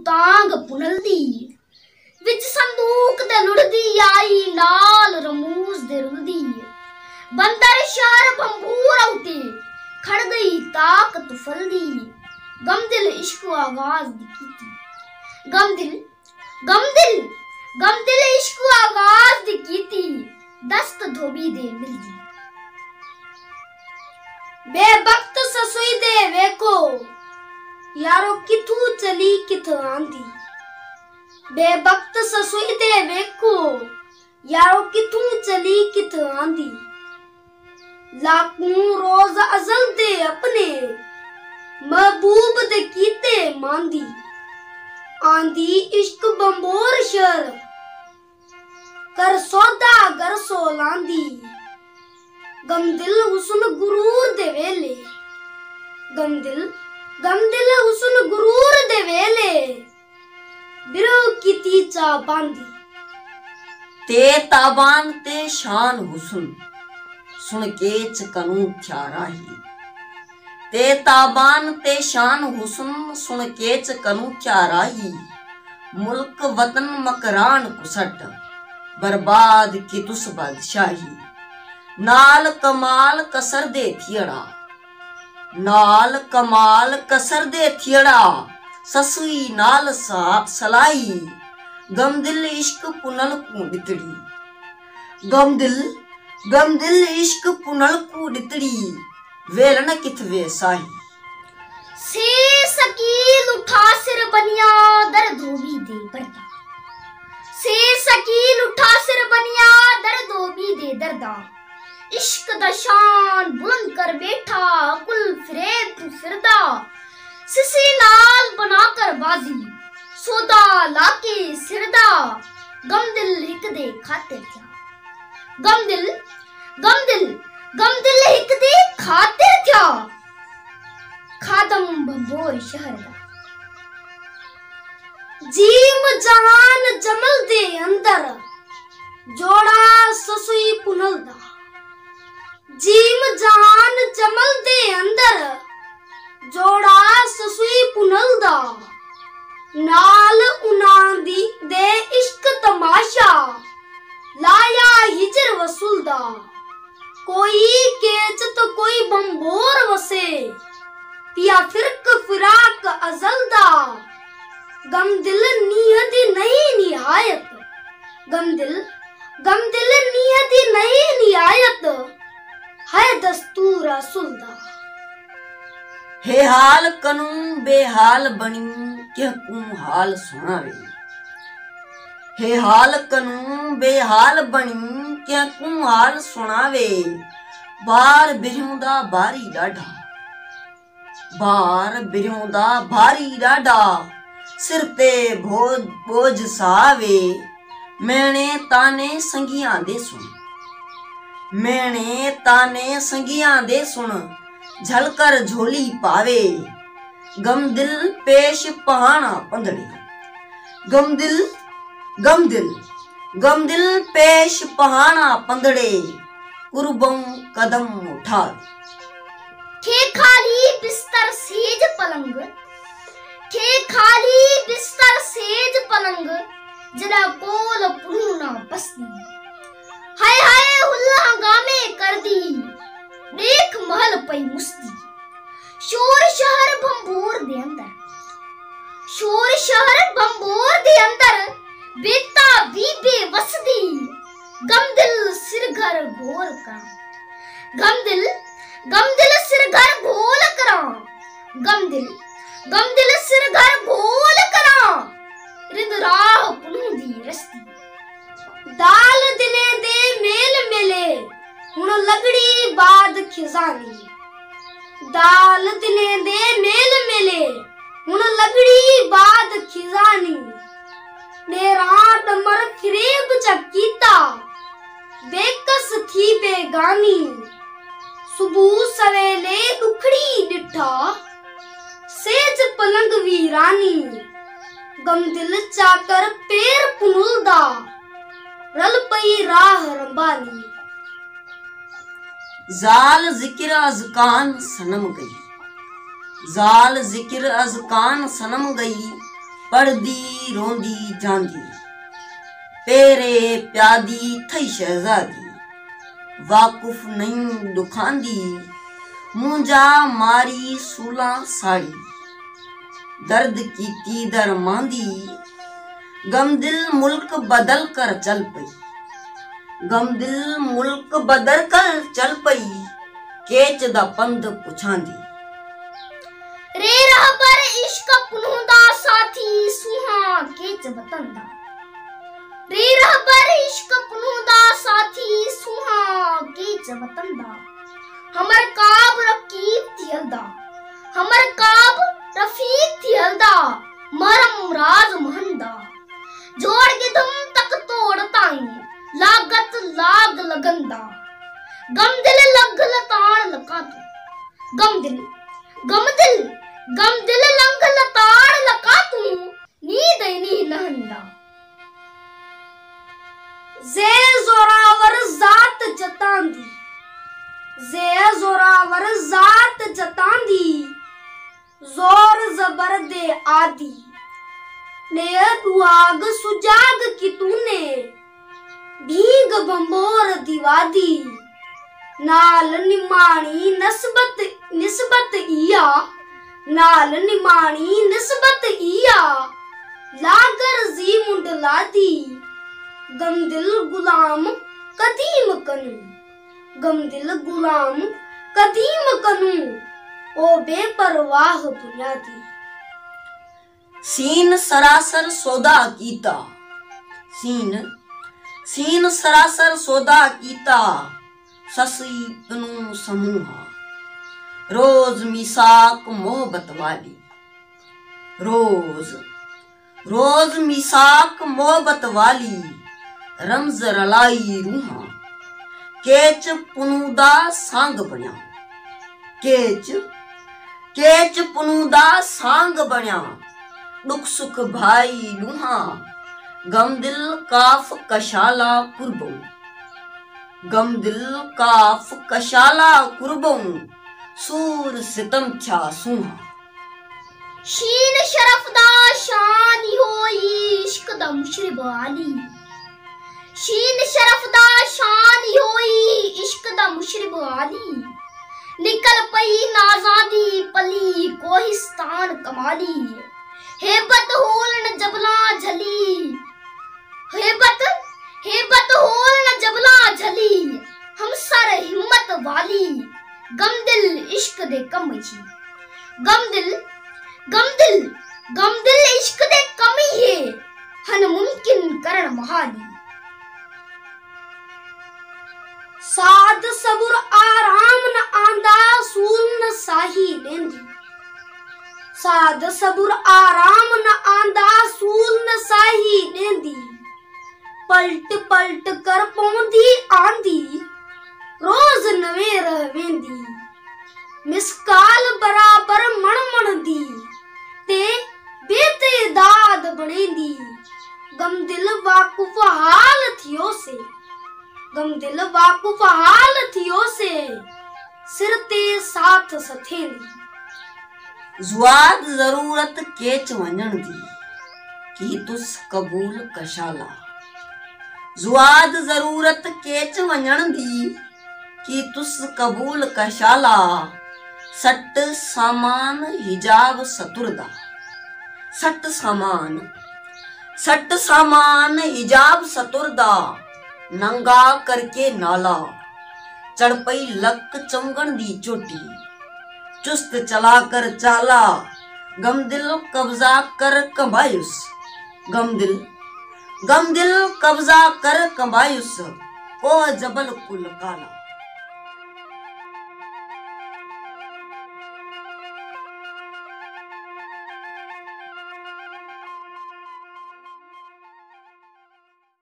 तांग पुनल दी विच संदूक दे लुड़दी आई नाल रमूज दे रुलदी बंदर शहर बंबूर औते खड़ गई ताक तुफल दी गमदिल इश्क आवाज दी कीती गमदिल इश्क आवाज दी कीती दस्त धोबी दे मिलदी बेवक्त ससुई दे वेखो यारो किथू चली किथ आंदी बेवक्त ससुई दे वेखो यारो किथू चली किथ आंदी लाकू रोज अजल दे अपने महबूब दे कीते मांदी आंदी इश्क बंबोर शर कर सौदा गर सोलांदी गमदिल हुस्न गुरूर दे वेले गमदिल हुस्न गुरूर दे वेले बिरो कीती चा बांदी ते ताबान ते शान हुस्न सुन के चकनू थ्याराही ते ताबान ते शान हुस्न सुन के चकनू थ्याराही मुल्क वतन मकरान कुसट बर्बाद की तुस बादशाही नाल कमाल कसर दे थियड़ा नाल कमाल कसर दे थियड़ा ससुई नाल सलाई गमदिल इश्क पुनल को डितड़ी गमदिल इश्क पुनल को डितड़ी वेलन किथ वेसाही से सकील उठा सिर बनिया दर धोबी दे बरदा से सकील उठा सिर बनिया दर धोबी दे दरदा इश्क दा शान बुलंद कर बैठा कुल फिरेब तू फिरदा सिसी नाल बनाकर बाजी सोदा लाके सिरदा गमदिल हिक दे खातिर क्या गमदिल हिक दे खातिर क्या खादम बंबोर शहर दा जीम जहान जमल दे अंदर जोड़ा ससुई पुनल दा जीम जहान जमल दे अंदर जोड़ा ससुई पुनल दा नाल उनांदी दे इश्क तमाशा लाया हिजर वसूल दा कोई केच तो कोई बंबोर वसे पिया फिरक फिराक अजल दा गमदिल नियति नहीं निहायत गमदिल नियति नहीं निहायत है दस्तूर रसूल दा हे हाल कनू बेहाल बनी क्या कू हाल सुनावे हे हाल कनू बेहाल बनी क्या कू हाल सुनावे बार बिरहुंदा भारी डाढा बार बिरहुंदा भारी डाढा सिर ते बोझ सावे मैंने ताने संगियां दे सुन मैंने ताने संगियां दे सुन झलकर झोली पावे गमदिल पेश पहाना पंदड़े गमदिल पेश पहाना पंदड़े कुर्बों कदम उठावे खे खाली बिस्तर सेज पलंग खे खाली बिस्तर सेज पलंग जरा कोल पुरूना बसदी हाय हाय हुल्ला हंगामे कर दी देख महल पई मुस्ती शोर शहर बंबोर दे अंदर शोर शहर बंबोर दे अंदर बेता बीबे वसदी गमदिल सिर घर घोल का गमदिल सिर घर घोल करा गमदिल सिर घर घोल करा रिंद राह पुनूदी रस्ती दाल दिने दे मेल मिले हुन लगड़ी बाद खिजानी दाल दिने दे मेल मिले हुन लगड़ी बाद खिजानी ने रात मर फिरेब चकीता बेकस थी बेगानी सुबह सवेले दुखड़ी डिठा सेज पलंग वीरानी गमदिल चाकर पैर पुनुलदा रल पई राह रंबानी जाल जिक्र अज़कान सनम गई जाल जिक्र अज़कान सनम गई पढ़दी रोंदी जांदी, पेरे प्यादी थई शहजादी, वाकुफ नहीं दुखांदी, मुंजा मारी सूला साड़ी, दर्द की दरमांदी, गमदिल मुल्क बदल कर चल पई, गमदिल मुल्क बदल कर चल पई, केच दा पंध पुछांदी। रे रहबर इश्क पुनहुदा साथी सुहा केच बतंदा, रे रहबर इश्क पुनहुदा साथी सुहा केच बतंदा, हमर काब रकीब थियलदा, हमर काब रफीक थियलदा, मरम राज महंदा, जोड़ के तुम तक तोड़ ताई लागत लाग लगंदा, गमदिल लग लताड़ लका तू, गमदिल गमदिल गमदिल लंग लताड़ लका तू, नींद नी नहंदा। जे जोरावर जात जतांदी, जे जोरावर जात जतांदी, जोर जबर दे आदि, ले दुआग सुजाग की तूने, भीग बंबोर दिवादी, नाल निमाणी निस्बत इया, नाल निमाणी निस्बत इया, लागर जी मुंडलादी, गमदिल गुलाम कदीम कनू, गमदिल गुलाम कदीम कनू, ओ बेपरवाह बुनियादी। सीन सरासर सौदा कीता, सीन सरासर सौदा कीता, ससी पनू समूहा, रोज मिसाक मोहब्बत वाली, रोज मिसाक मोहब्बत वाली, रमज रलाई रूहा, केच पुनूदा सांग बनिया, केच पुनूदा सांग बनिया, दुख सुख भाई लूहा, गमदिल काफ कशाला कुर्बों, गमदिल काफ कशाला कुर्बों, सूर सितम छा सूहा। शीन शरफदा शान होई इश्क दा मुशरिब आली, शीन शरफदा शान होई इश्क दा मुशरिब आली, निकल पई नाज़ादी पली कोहिस्तान कमाली, हेबत होल न जबला झली, हेबत होल न जबला झली, हम सर हिम्मत वाली, गमदिल इश्क दे कम जी, गमदिल इश्क दे कमी है, हन मुमकिन करण महाली। साध सबुर आराम न आंदा सूल न साही लेंदी, साध सबुर आराम न आंदा सूल न साही लेंदी, पलट पलट कर पौंदी आंदी, रोज नवे रहवेंदी, मिसकाल बराबर मण दी, ते बेतेदाद बनेंदी, गमदिल वाकुफ हाल थियो से, गमदिल वाकुफ हाल थियो से, सिरते साथ सथेंदी। जुआद जरूरत केच वंजन दी, की तुस कबूल कशाला, जुआद जरूरत केच वंजन दी, की तुस कबूल कशाला, सट सामान हिजाब सतुरदा, सट सामान हिजाब सतुरदा, नंगा करके नाला, चढ़ पई लक चमगण दी चोटी, चुस्त चला कर चाला, गमदिल कब्जा कर कंबायुस, गमदिल कब्जा कर कंबायुस, को जबल कुल काला।